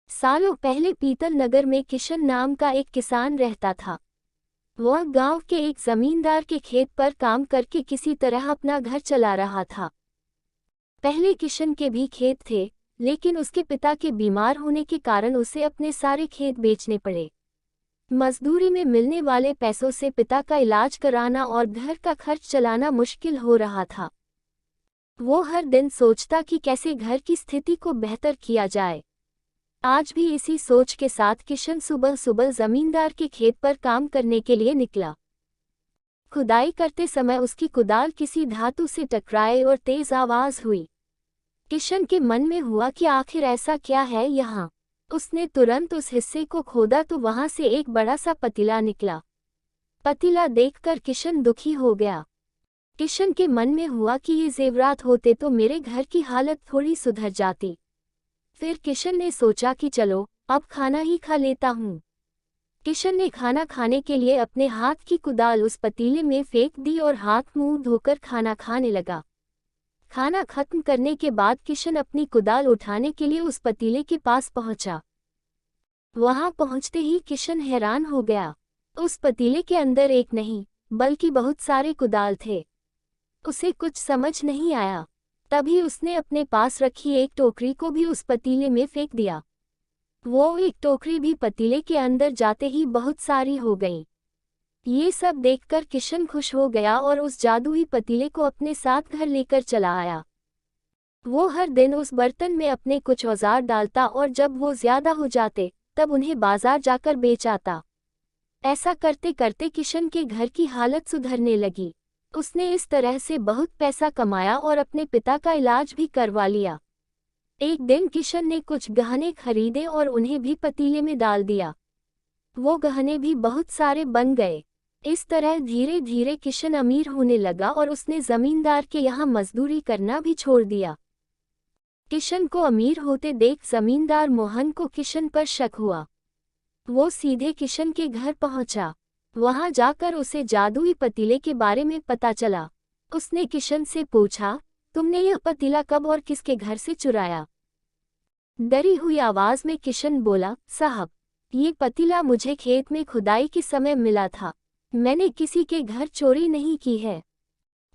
सालों पहले पीतल नगर में किशन नाम का एक किसान रहता था। वह गांव के एक जमींदार के खेत पर काम करके किसी तरह अपना घर चला रहा था। पहले किशन के भी खेत थे, लेकिन उसके पिता के बीमार होने के कारण उसे अपने सारे खेत बेचने पड़े। मजदूरी में मिलने वाले पैसों से पिता का इलाज कराना और घर का खर्च चलाना मुश्किल हो रहा था। वो हर दिन सोचता कि कैसे घर की स्थिति को बेहतर किया जाए। आज भी इसी सोच के साथ किशन सुबह सुबह जमींदार के खेत पर काम करने के लिए निकला। खुदाई करते समय उसकी कुदाल किसी धातु से टकराए और तेज आवाज हुई। किशन के मन में हुआ कि आखिर ऐसा क्या है यहाँ। उसने तुरंत उस हिस्से को खोदा तो वहां से एक बड़ा सा पतीला निकला। पतीला देखकर किशन दुखी हो गया। किशन के मन में हुआ कि ये जेवरात होते तो मेरे घर की हालत थोड़ी सुधर जाती। फिर किशन ने सोचा कि चलो अब खाना ही खा लेता हूँ। किशन ने खाना खाने के लिए अपने हाथ की कुदाल उस पतीले में फेंक दी और हाथ मुंह धोकर खाना खाने लगा। खाना खत्म करने के बाद किशन अपनी कुदाल उठाने के लिए उस पतीले के पास पहुंचा। वहां पहुंचते ही किशन हैरान हो गया। उस पतीले के अंदर एक नहीं बल्कि बहुत सारे कुदाल थे। उसे कुछ समझ नहीं आया। तभी उसने अपने पास रखी एक टोकरी को भी उस पतीले में फेंक दिया। वो एक टोकरी भी पतीले के अंदर जाते ही बहुत सारी हो गई। ये सब देखकर किशन खुश हो गया और उस जादुई पतीले को अपने साथ घर लेकर चला आया। वो हर दिन उस बर्तन में अपने कुछ औजार डालता और जब वो ज्यादा हो जाते तब उन्हें बाजार जाकर बेच आता। ऐसा करते करते किशन के घर की हालत सुधरने लगी। उसने इस तरह से बहुत पैसा कमाया और अपने पिता का इलाज भी करवा लिया। एक दिन किशन ने कुछ गहने खरीदे और उन्हें भी पतीले में डाल दिया। वो गहने भी बहुत सारे बन गए। इस तरह धीरे धीरे किशन अमीर होने लगा और उसने जमींदार के यहाँ मजदूरी करना भी छोड़ दिया। किशन को अमीर होते देख जमींदार मोहन को किशन पर शक हुआ। वो सीधे किशन के घर पहुंचा। वहां जाकर उसे जादुई पतीले के बारे में पता चला। उसने किशन से पूछा, तुमने यह पतीला कब और किसके घर से चुराया? डरी हुई आवाज में किशन बोला, साहब, ये पतीला मुझे खेत में खुदाई के समय मिला था। मैंने किसी के घर चोरी नहीं की है।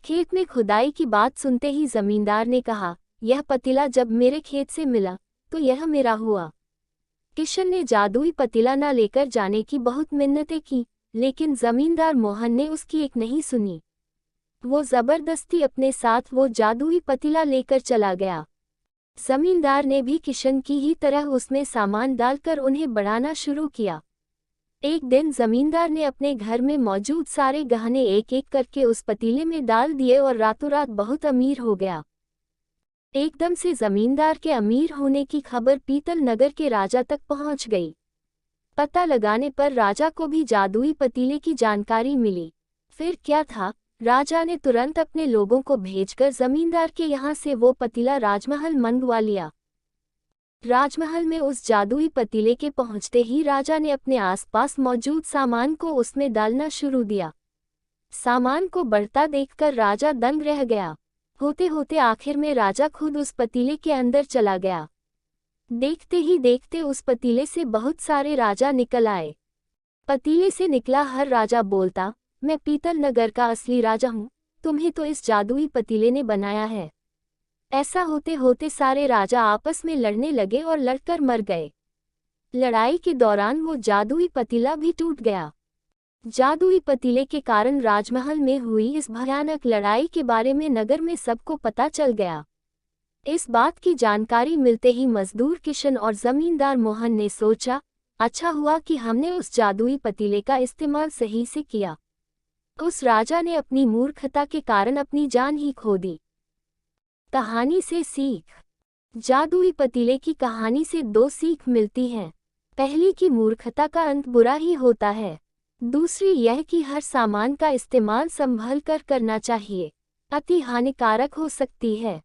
खेत में खुदाई की बात सुनते ही जमींदार ने कहा, यह पतीला जब मेरे खेत से मिला तो यह मेरा हुआ। किशन ने जादुई पतीला न लेकर जाने की बहुत मिन्नतें की, लेकिन जमींदार मोहन ने उसकी एक नहीं सुनी। वो जबरदस्ती अपने साथ वो जादुई पतीला लेकर चला गया। जमींदार ने भी किशन की ही तरह उसमें सामान डालकर उन्हें बढ़ाना शुरू किया। एक दिन जमींदार ने अपने घर में मौजूद सारे गहने एक एक करके उस पतीले में डाल दिए और रातों रात बहुत अमीर हो गया। एकदम से जमींदार के अमीर होने की खबर पीतल नगर के राजा तक पहुंच गई। पता लगाने पर राजा को भी जादुई पतीले की जानकारी मिली। फिर क्या था, राजा ने तुरंत अपने लोगों को भेजकर जमींदार के यहाँ से वो पतीला राजमहल मंगवा लिया। राजमहल में उस जादुई पतीले के पहुँचते ही राजा ने अपने आसपास मौजूद सामान को उसमें डालना शुरू दिया। सामान को बढ़ता देखकर राजा दंग रह गया। होते होते आखिर में राजा खुद उस पतीले के अंदर चला गया। देखते ही देखते उस पतीले से बहुत सारे राजा निकल आए। पतीले से निकला हर राजा बोलता, मैं पीतल नगर का असली राजा हूँ, तुम्हें तो इस जादुई पतीले ने बनाया है। ऐसा होते होते सारे राजा आपस में लड़ने लगे और लड़कर मर गए। लड़ाई के दौरान वो जादुई पतीला भी टूट गया। जादुई पतीले के कारण राजमहल में हुई इस भयानक लड़ाई के बारे में नगर में सबको पता चल गया। इस बात की जानकारी मिलते ही मजदूर किशन और जमींदार मोहन ने सोचा, अच्छा हुआ कि हमने उस जादुई पतीले का इस्तेमाल सही से किया। उस राजा ने अपनी मूर्खता के कारण अपनी जान ही खो दी। कहानी से सीख। जादुई पतीले की कहानी से दो सीख मिलती हैं। पहली कि मूर्खता का अंत बुरा ही होता है। दूसरी यह कि हर सामान का इस्तेमाल संभल कर करना चाहिए, अति हानिकारक हो सकती है।